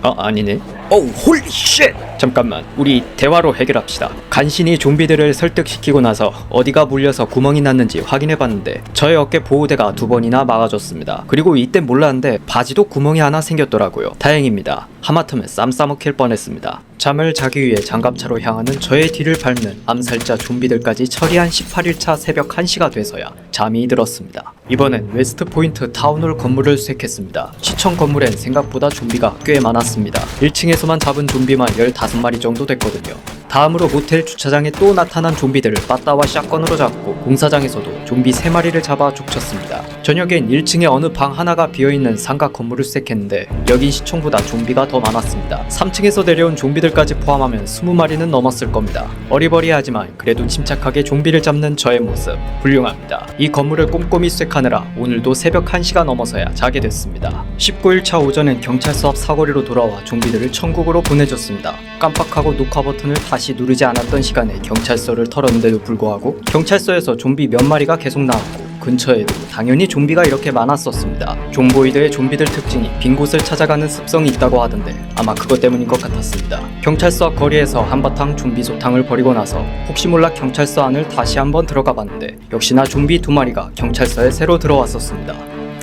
아니네. 오우 홀리 쉣! 잠깐만, 우리 대화로 해결합시다. 간신히 좀비들을 설득시키고 나서 어디가 물려서 구멍이 났는지 확인해봤는데 저의 어깨 보호대가 2번이나 막아줬습니다. 그리고 이때 몰랐는데 바지도 구멍이 하나 생겼더라고요. 다행입니다. 하마터면 쌈 싸먹힐 뻔했습니다. 잠을 자기 위해 장갑차로 향하는 저의 뒤를 밟는 암살자 좀비들까지 처리한 18일차 새벽 1시가 돼서야 잠이 들었습니다. 이번엔 웨스트포인트 타운홀 건물을 수색했습니다. 시청 건물엔 생각보다 좀비가 꽤 많았습니다. 1층에서만 잡은 좀비만 15마리 정도 됐거든요. 다음으로 모텔 주차장에 또 나타난 좀비들을 빠따와 샷건으로 잡고 공사장에서도 좀비 3마리를 잡아 족쳤습니다. 저녁엔 1층에 어느 방 하나가 비어있는 상가 건물을 수색했는데 여긴 시청보다 좀비가 더 많았습니다. 3층에서 내려온 좀비들까지 포함하면 20마리는 넘었을 겁니다. 어리버리하지만 그래도 침착하게 좀비를 잡는 저의 모습 훌륭합니다. 이 건물을 꼼꼼히 수색하느라 오늘도 새벽 1시가 넘어서야 자게 됐습니다. 19일차 오전엔 경찰서 앞 사거리로 돌아와 좀비들을 천국으로 보내줬습니다. 깜빡하고 녹화 버튼을 다시 누르지 않았던 시간에 경찰서를 털었는데도 불구하고 경찰서에서 좀비 몇 마리가 계속 나왔고 근처에도 당연히 좀비가 이렇게 많았었습니다. 존보이드의 좀비들 특징이 빈 곳을 찾아가는 습성이 있다고 하던데 아마 그것 때문인 것 같았습니다. 경찰서 앞 거리에서 한바탕 좀비 소탕을 벌이고 나서 혹시 몰라 경찰서 안을 다시 한번 들어가 봤는데 역시나 좀비 2마리가 경찰서에 새로 들어왔었습니다.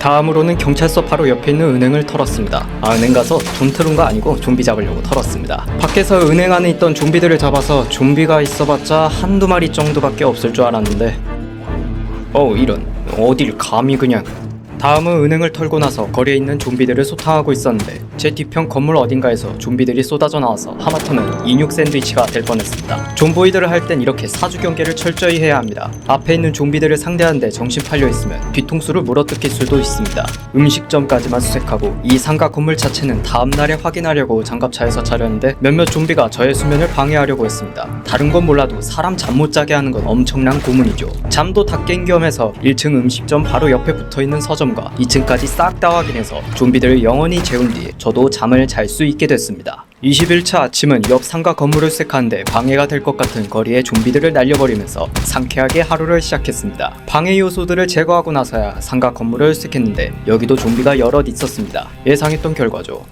다음으로는 경찰서 바로 옆에 있는 은행을 털었습니다. 은행 가서 돈 트는 거 아니고 좀비 잡으려고 털었습니다. 밖에서 은행 안에 있던 좀비들을 잡아서 좀비가 있어봤자 한두 마리 정도밖에 없을 줄 알았는데 이런, 어딜 감히 그냥. 다음은 은행을 털고 나서 거리에 있는 좀비들을 소탕하고 있었는데 제 뒤편 건물 어딘가에서 좀비들이 쏟아져 나와서 하마터면 인육 샌드위치가 될 뻔했습니다. 좀보이들을 할 땐 이렇게 사주 경계를 철저히 해야 합니다. 앞에 있는 좀비들을 상대하는데 정신 팔려 있으면 뒤통수를 물어뜯길 수도 있습니다. 음식점까지만 수색하고 이 상가 건물 자체는 다음날에 확인하려고 장갑차에서 자렸는데 몇몇 좀비가 저의 수면을 방해하려고 했습니다. 다른 건 몰라도 사람 잠 못 자게 하는 건 엄청난 고문이죠. 잠도 다 깬 겸해서 1층 음식점 바로 옆에 붙어있는 서점과 2층까지 싹 다 확인해서 좀비들을 영원히 재운 뒤에 저도 잠을 잘 수 있게 됐습니다. 20일차 아침은 옆 상가 건물을 수색하는데 방해가 될 것 같은 거리에 좀비들을 날려버리면서 상쾌하게 하루를 시작했습니다. 방해 요소들을 제거하고 나서야 상가 건물을 수색했는데 여기도 좀비가 여럿 있었습니다. 예상했던 결과죠.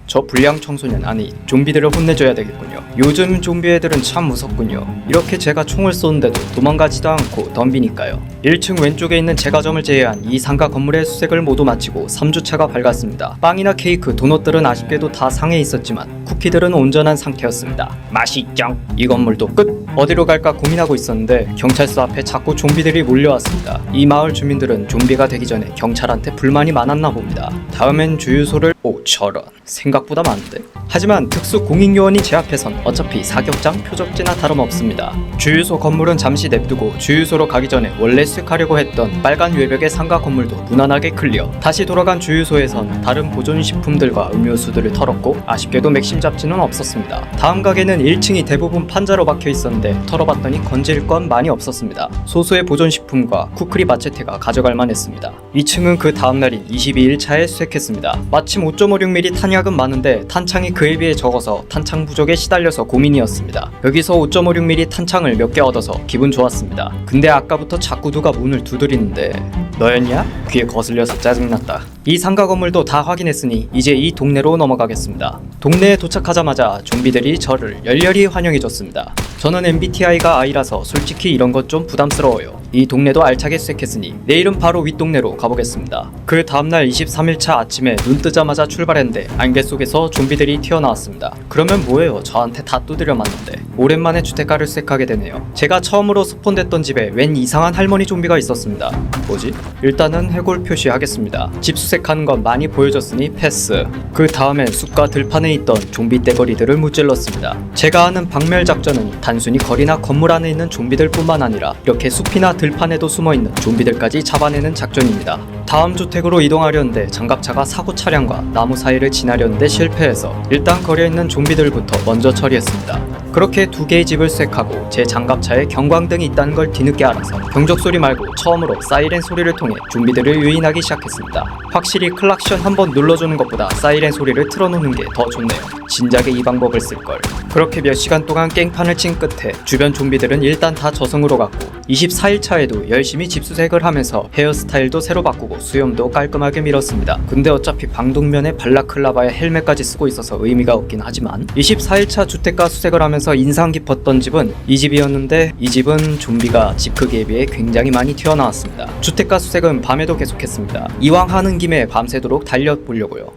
저 불량 청소년, 아니 좀비들을 혼내줘야 되겠군요. 요즘 좀비 애들은 참 무섭군요. 이렇게 제가 총을 쏘는데도 도망가지도 않고 덤비니까요. 1층 왼쪽에 있는 제과점을 제외한 이 상가 건물의 수색을 모두 마치고 3주차가 밝았습니다. 빵이나 케이크, 도넛들은 아쉽게도 다 상해 있었지만 쿠키들은 온전한 상태였습니다. 맛있죠? 이 건물도 끝! 어디로 갈까 고민하고 있었는데 경찰서 앞에 자꾸 좀비들이 몰려왔습니다. 이 마을 주민들은 좀비가 되기 전에 경찰한테 불만이 많았나 봅니다. 다음엔 주유소를 저런, 생각보다 많은데? 하지만 특수 공익요원이 제 앞에선 어차피 사격장 표적지나 다름없습니다. 주유소 건물은 잠시 냅두고 주유소로 가기 전에 원래 수색하려고 했던 빨간 외벽의 상가 건물도 무난하게 클리어. 다시 돌아간 주유소에선 다른 보존식품들과 음료수들을 털었고 아쉽게도 맥심 잡지는 없었습니다. 다음 가게는 1층이 대부분 판자로 박혀 있었는데 털어봤더니 건질 건 많이 없었습니다. 소수의 보존식품과 쿠크리 마체테가 가져갈 만했습니다. 2층은 그 다음날인 22일차에 수색했습니다. 마침 5.56mm 탄약은 많은데 탄창이 그에 비해 적어서 탄창 부족에 시달려서 고민이었습니다. 여기서 5.56mm 탄창을 몇 개 얻어서 기분 좋았습니다. 근데 아까부터 자꾸 누가 문을 두드리는데 너였냐? 귀에 거슬려서 짜증났다. 이 상가 건물도 다 확인했으니 이제 이 동네로 넘어가겠습니다. 동네에 도착하자마자 좀비들이 저를 열렬히 환영해줬습니다. 저는 MBTI가 I라서 솔직히 이런 것 좀 부담스러워요. 이 동네도 알차게 수색했으니 내일은 바로 윗동네로 가보겠습니다. 그 다음날 23일차 아침에 눈 뜨자마자 출발했는데 안개 속에서 좀비들이 튀어나왔습니다. 그러면 뭐예요? 저한테 다 두드려 맞는데. 오랜만에 주택가를 수색하게 되네요. 제가 처음으로 스폰됐던 집에 웬 이상한 할머니 좀비가 있었습니다. 뭐지? 일단은 해골 표시하겠습니다. 집 수색하는 건 많이 보여줬으니 패스. 그 다음엔 숲과 들판에 있던 좀비 떼거리들을 무찔렀습니다. 제가 하는 박멸 작전은 단순히 거리나 건물 안에 있는 좀비들 뿐만 아니라 이렇게 숲이나 들판에도 숨어있는 좀비들까지 잡아내는 작전입니다. 다음 주택으로 이동하려는데 장갑차가 사고 차량과 나무 사이를 지나려는데 실패해서 일단 거리에 있는 좀비들부터 먼저 처리했습니다. 그렇게 2개의 집을 수색하고 제 장갑차에 경광등이 있다는 걸 뒤늦게 알아서 경적 소리 말고 처음으로 사이렌 소리를 통해 좀비들을 유인하기 시작했습니다. 확실히 클락션 한번 눌러주는 것보다 사이렌 소리를 틀어놓는 게 더 좋네요. 진작에 이 방법을 쓸걸. 그렇게 몇 시간 동안 깽판을 친 끝에 주변 좀비들은 일단 다 저승으로 갔고 24일차에도 열심히 집수색을 하면서 헤어스타일도 새로 바꾸고 수염도 깔끔하게 밀었습니다. 근데 어차피 방독면에 발라클라바에 헬멧까지 쓰고 있어서 의미가 없긴 하지만 24일차 주택가 수색을 하면서 인상 깊었던 집은 이 집이었는데 이 집은 좀비가 집 크기에 비해 굉장히 많이 튀어나왔습니다. 주택가 수색은 밤에도 계속했습니다. 이왕 하는 김에 밤새도록 달려보려고요.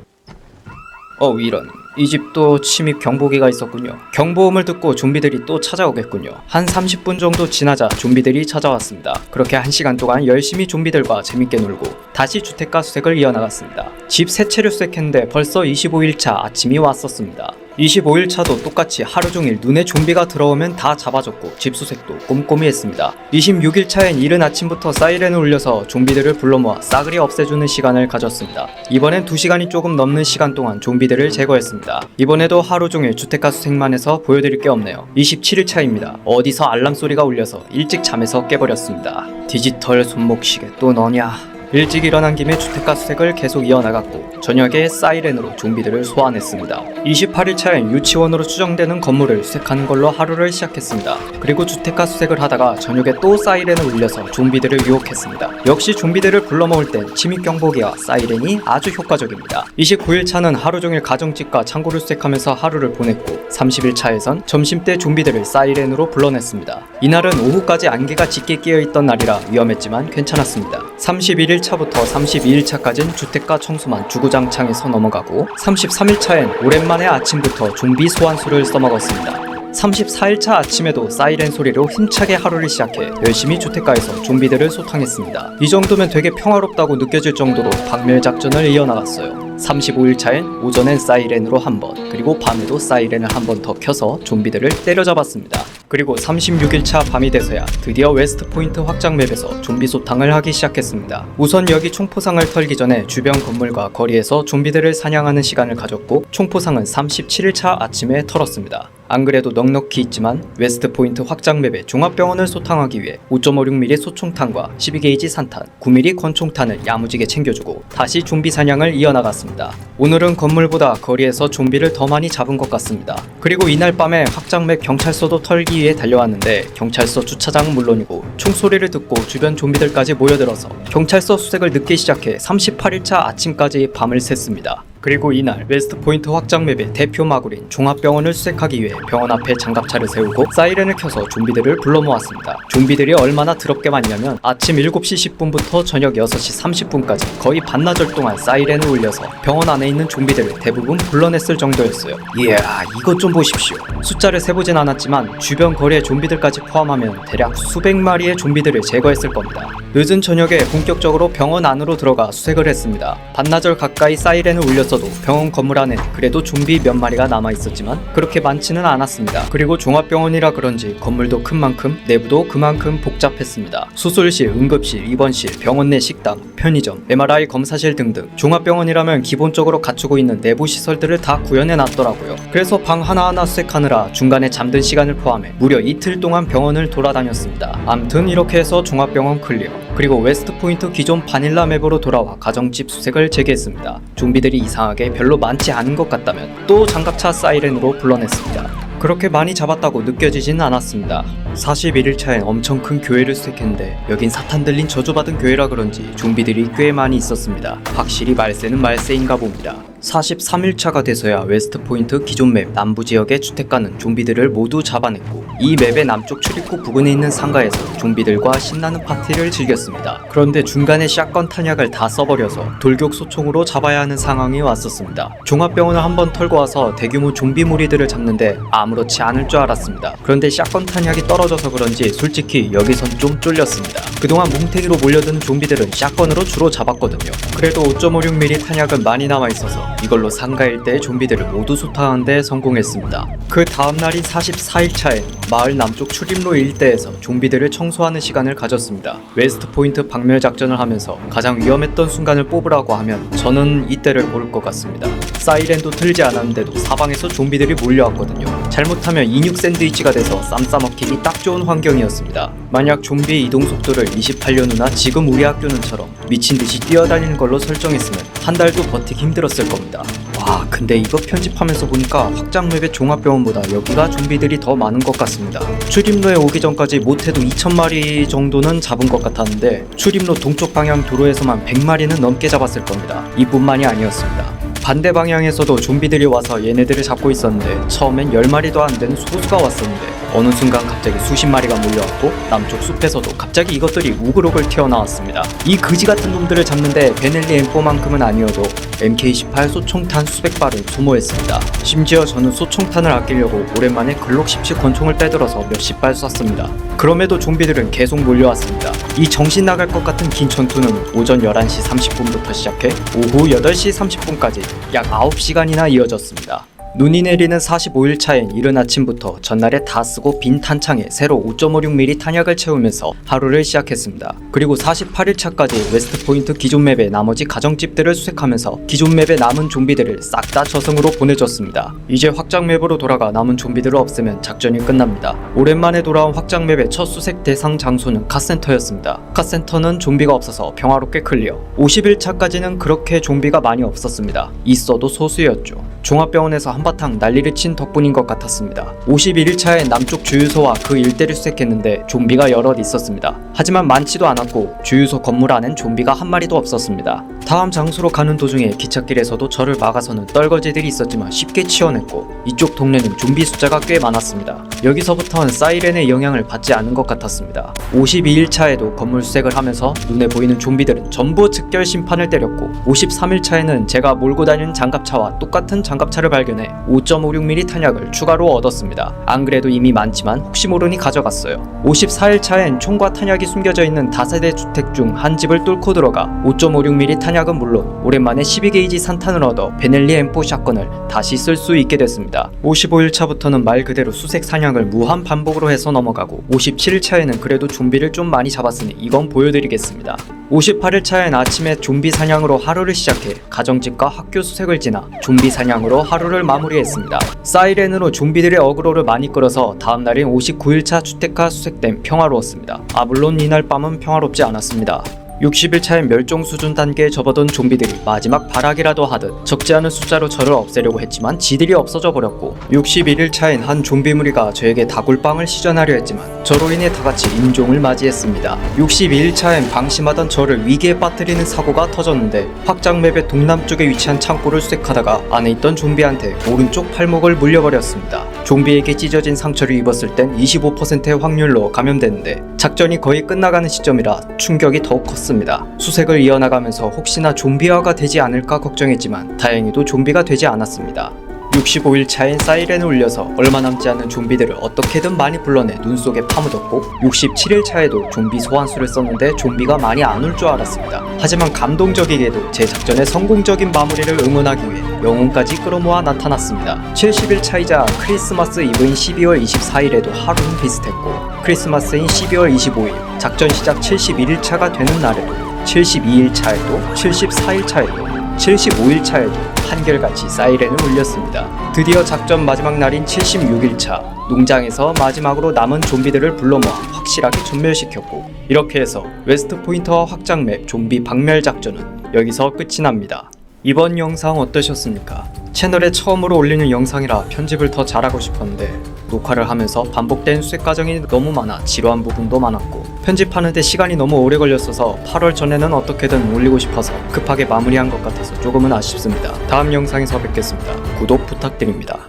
이런. 이 집도 침입 경보기가 있었군요. 경보음을 듣고 좀비들이 또 찾아오겠군요. 한 30분 정도 지나자 좀비들이 찾아왔습니다. 그렇게 1시간 동안 열심히 좀비들과 재밌게 놀고 다시 주택가 수색을 이어나갔습니다. 집 3채를 수색했는데 벌써 25일차 아침이 왔었습니다. 25일차도 똑같이 하루 종일 눈에 좀비가 들어오면 다 잡아줬고 집 수색도 꼼꼼히 했습니다. 26일차엔 이른 아침부터 사이렌을 울려서 좀비들을 불러 모아 싸그리 없애주는 시간을 가졌습니다. 이번엔 2시간이 조금 넘는 시간 동안 좀비들을 제거했습니다. 이번에도 하루 종일 주택가 수색만 해서 보여드릴 게 없네요. 27일차입니다. 어디서 알람 소리가 울려서 일찍 잠에서 깨버렸습니다. 디지털 손목시계 또 너냐? 일찍 일어난 김에 주택가 수색을 계속 이어나갔고 저녁에 사이렌으로 좀비들을 소환했습니다. 28일차엔 유치원으로 추정되는 건물을 수색하는 걸로 하루를 시작했습니다. 그리고 주택가 수색을 하다가 저녁에 또 사이렌을 울려서 좀비들을 유혹했습니다. 역시 좀비들을 불러 모을 땐 침입 경보기와 사이렌이 아주 효과적입니다. 29일차는 하루 종일 가정집과 창고를 수색하면서 하루를 보냈고 30일차에선 점심때 좀비들을 사이렌으로 불러냈습니다. 이날은 오후까지 안개가 짙게 끼어있던 날이라 위험했지만 괜찮았습니다. 31일차부터 32일차까지는 주택가 청소만 주구장창에서 넘어가고 33일차엔 오랜만에 아침부터 좀비 소환수를 써먹었습니다. 34일차 아침에도 사이렌 소리로 힘차게 하루를 시작해 열심히 주택가에서 좀비들을 소탕했습니다. 이 정도면 되게 평화롭다고 느껴질 정도로 박멸 작전을 이어나갔어요. 35일차엔 오전엔 사이렌으로 한 번, 그리고 밤에도 사이렌을 한 번 더 켜서 좀비들을 때려잡았습니다. 그리고 36일차 밤이 돼서야 드디어 웨스트 포인트 확장 맵에서 좀비 소탕을 하기 시작했습니다. 우선 여기 총포상을 털기 전에 주변 건물과 거리에서 좀비들을 사냥하는 시간을 가졌고 총포상은 37일차 아침에 털었습니다. 안 그래도 넉넉히 있지만 웨스트 포인트 확장 맵의 종합병원을 소탕하기 위해 5.56mm 소총탄과 12게이지 산탄, 9mm 권총탄을 야무지게 챙겨주고 다시 좀비 사냥을 이어나갔습니다. 오늘은 건물보다 거리에서 좀비를 더 많이 잡은 것 같습니다. 그리고 이날 밤에 확장 맵 경찰서도 털기 위해 달려왔는데 경찰서 주차장은 물론이고 총소리를 듣고 주변 좀비들까지 모여들어서 경찰서 수색을 늦게 시작해 38일차 아침까지 밤을 샜습니다. 그리고 이날 웨스트 포인트 확장 맵의 대표 마구린 종합병원을 수색하기 위해 병원 앞에 장갑차를 세우고 사이렌을 켜서 좀비들을 불러 모았습니다. 좀비들이 얼마나 더럽게 많냐면 아침 7시 10분부터 저녁 6시 30분까지 거의 반나절 동안 사이렌을 울려서 병원 안에 있는 좀비들을 대부분 불러냈을 정도였어요. 이야, 이것 좀 보십시오. 숫자를 세보진 않았지만 주변 거리의 좀비들까지 포함하면 대략 수백 마리의 좀비들을 제거했을 겁니다. 늦은 저녁에 본격적으로 병원 안으로 들어가 수색을 했습니다. 반나절 가까이 사이렌을 울렸어도 병원 건물 안에 그래도 좀비 몇 마리가 남아있었지만 그렇게 많지는 않았습니다. 그리고 종합병원이라 그런지 건물도 큰 만큼 내부도 그만큼 복잡했습니다. 수술실, 응급실, 입원실, 병원 내 식당, 편의점, MRI 검사실 등등 종합병원이라면 기본적으로 갖추고 있는 내부 시설들을 다 구현해 놨더라고요. 그래서 방 하나하나 수색하느라 중간에 잠든 시간을 포함해 무려 이틀 동안 병원을 돌아다녔습니다. 암튼 이렇게 해서 종합병원 클리어. 그리고 웨스트 포인트 기존 바닐라 맵으로 돌아와 가정집 수색을 재개했습니다. 좀비들이 이상하게 별로 많지 않은 것 같다면 또 장갑차 사이렌으로 불러냈습니다. 그렇게 많이 잡았다고 느껴지진 않았습니다. 41일차엔 엄청 큰 교회를 수색했는데 여긴 사탄 들린 저주받은 교회라 그런지 좀비들이 꽤 많이 있었습니다. 확실히 말세는 말세인가 봅니다. 43일차가 돼서야 웨스트 포인트 기존 맵 남부 지역의 주택가는 좀비들을 모두 잡아냈고 이 맵의 남쪽 출입구 부근에 있는 상가에서 좀비들과 신나는 파티를 즐겼습니다. 그런데 중간에 샷건 탄약을 다 써버려서 돌격 소총으로 잡아야 하는 상황이 왔었습니다. 종합병원을 한번 털고 와서 대규모 좀비 무리들을 잡는데 아무렇지 않을 줄 알았습니다. 그런데 샷건 탄약이 떨어져서 그런지 솔직히 여기선 좀 쫄렸습니다. 그동안 뭉탱이로 몰려든 좀비들은 샷건으로 주로 잡았거든요. 그래도 5.56mm 탄약은 많이 남아있어서 이걸로 상가 일대의 좀비들을 모두 소탕하는데 성공했습니다. 그 다음날인 44일차에 마을 남쪽 출입로 일대에서 좀비들을 청소하는 시간을 가졌습니다. 웨스트 포인트 박멸 작전을 하면서 가장 위험했던 순간을 뽑으라고 하면 저는 이때를 고를 것 같습니다. 사이렌도 틀지 않았는데도 사방에서 좀비들이 몰려왔거든요. 잘못하면 인육 샌드위치가 돼서 쌈 싸먹히기 딱 좋은 환경이었습니다. 만약 좀비의 이동 속도를 28년 후나 지금 우리 학교는처럼 미친듯이 뛰어다니는 걸로 설정했으면 한 달도 버티기 힘들었을 겁니다. 와, 근데 이거 편집하면서 보니까 확장 맵의 종합병원보다 여기가 좀비들이 더 많은 것 같습니다. 출입로에 오기 전까지 못해도 2000마리 정도는 잡은 것 같았는데 출입로 동쪽 방향 도로에서만 100마리는 넘게 잡았을 겁니다. 이뿐만이 아니었습니다. 반대 방향에서도 좀비들이 와서 얘네들을 잡고 있었는데 처음엔 10마리도 안 되는 소수가 왔었는데 어느 순간 갑자기 수십 마리가 몰려왔고 남쪽 숲에서도 갑자기 이것들이 우글우글 튀어나왔습니다. 이 그지같은 놈들을 잡는데 베넬리 M4만큼은 아니어도 MK18 소총탄 수백 발을 소모했습니다. 심지어 저는 소총탄을 아끼려고 오랜만에 글록 17 권총을 빼들어서 몇십 발 쐈습니다. 그럼에도 좀비들은 계속 몰려왔습니다. 이 정신 나갈 것 같은 긴 전투는 오전 11시 30분부터 시작해 오후 8시 30분까지 약 9시간이나 이어졌습니다. 눈이 내리는 45일차엔 이른 아침부터 전날에 다 쓰고 빈 탄창에 새로 5.56mm 탄약을 채우면서 하루를 시작했습니다. 그리고 48일차까지 웨스트 포인트 기존 맵의 나머지 가정집들을 수색하면서 기존 맵의 남은 좀비들을 싹 다 저승으로 보내줬습니다. 이제 확장 맵으로 돌아가 남은 좀비들을 없애면 작전이 끝납니다. 오랜만에 돌아온 확장 맵의 첫 수색 대상 장소는 카센터였습니다. 카센터는 좀비가 없어서 평화롭게 클리어. 50일차까지는 그렇게 좀비가 많이 없었습니다. 있어도 소수였죠. 종합병원에서 한바탕 난리를 친 덕분인 것 같았습니다. 51일차에 남쪽 주유소와 그 일대를 수색했는데 좀비가 여럿 있었습니다. 하지만 많지도 않았고 주유소 건물 안엔 좀비가 한 마리도 없었습니다. 다음 장소로 가는 도중에 기찻길에서도 저를 막아서는 떨거지들이 있었지만 쉽게 치워냈고 이쪽 동네는 좀비 숫자가 꽤 많았습니다. 여기서부터는 사이렌의 영향을 받지 않은 것 같았습니다. 52일차에도 건물 수색을 하면서 눈에 보이는 좀비들은 전부 즉결 심판을 때렸고 53일차에는 제가 몰고 다니는 장갑차와 똑같은 장갑차를 발견해 5.56mm 탄약을 추가로 얻었습니다. 안 그래도 이미 많지만 혹시 모르니 가져갔어요. 54일차엔 총과 탄약이 숨겨져 있는 다세대 주택 중 한 집을 뚫고 들어가 5.56mm 탄약은 물론 오랜만에 12게이지 산탄을 얻어 베넬리 M4 샷건을 다시 쓸 수 있게 됐습니다. 55일차부터는 말 그대로 수색 사냥을 무한 반복으로 해서 넘어가고 57일차에는 그래도 좀비를 좀 많이 잡았으니 이건 보여드리겠습니다. 58일차엔 아침에 좀비 사냥으로 하루를 시작해 가정집과 학교 수색을 지나 좀비 사냥으로 하루를 마무리했습니다. 사이렌으로 좀비들의 어그로를 많이 끌어서 다음날인 59일차 주택가 수색된 평화로웠습니다. 물론 이날 밤은 평화롭지 않았습니다. 60일차엔 멸종 수준 단계에 접어든 좀비들이 마지막 발악이라도 하듯 적지 않은 숫자로 저를 없애려고 했지만 지들이 없어져 버렸고 61일차엔 한 좀비 무리가 저에게 다굴빵을 시전하려 했지만 저로 인해 다같이 임종을 맞이했습니다. 62일차엔 방심하던 저를 위기에 빠뜨리는 사고가 터졌는데 확장맵의 동남쪽에 위치한 창고를 수색하다가 안에 있던 좀비한테 오른쪽 팔목을 물려버렸습니다. 좀비에게 찢어진 상처를 입었을 땐 25%의 확률로 감염됐는데 작전이 거의 끝나가는 시점이라 충격이 더욱 컸습니다. 수색을 이어나가면서 혹시나 좀비화가 되지 않을까 걱정했지만 다행히도 좀비가 되지 않았습니다. 65일차엔 사이렌을 울려서 얼마 남지 않은 좀비들을 어떻게든 많이 불러내 눈 속에 파묻었고 67일차에도 좀비 소환수를 썼는데 좀비가 많이 안 올 줄 알았습니다. 하지만 감동적이게도 제 작전의 성공적인 마무리를 응원하기 위해 영혼까지 끌어모아 나타났습니다. 70일차이자 크리스마스 이브인 12월 24일에도 하루는 비슷했고 크리스마스인 12월 25일 작전 시작 71일차가 되는 날에도 72일차에도 74일차에도 75일차에도 한결같이 사이렌을 울렸습니다. 드디어 작전 마지막 날인 76일차 농장에서 마지막으로 남은 좀비들을 불러 모아 확실하게 전멸시켰고 이렇게 해서 웨스트 포인터와 확장맵 좀비 박멸 작전은 여기서 끝이 납니다. 이번 영상 어떠셨습니까? 채널에 처음으로 올리는 영상이라 편집을 더 잘하고 싶었는데 녹화를 하면서 반복된 수색 과정이 너무 많아 지루한 부분도 많았고 편집하는데 시간이 너무 오래 걸렸어서 8월 전에는 어떻게든 올리고 싶어서 급하게 마무리한 것 같아서 조금은 아쉽습니다. 다음 영상에서 뵙겠습니다. 구독 부탁드립니다.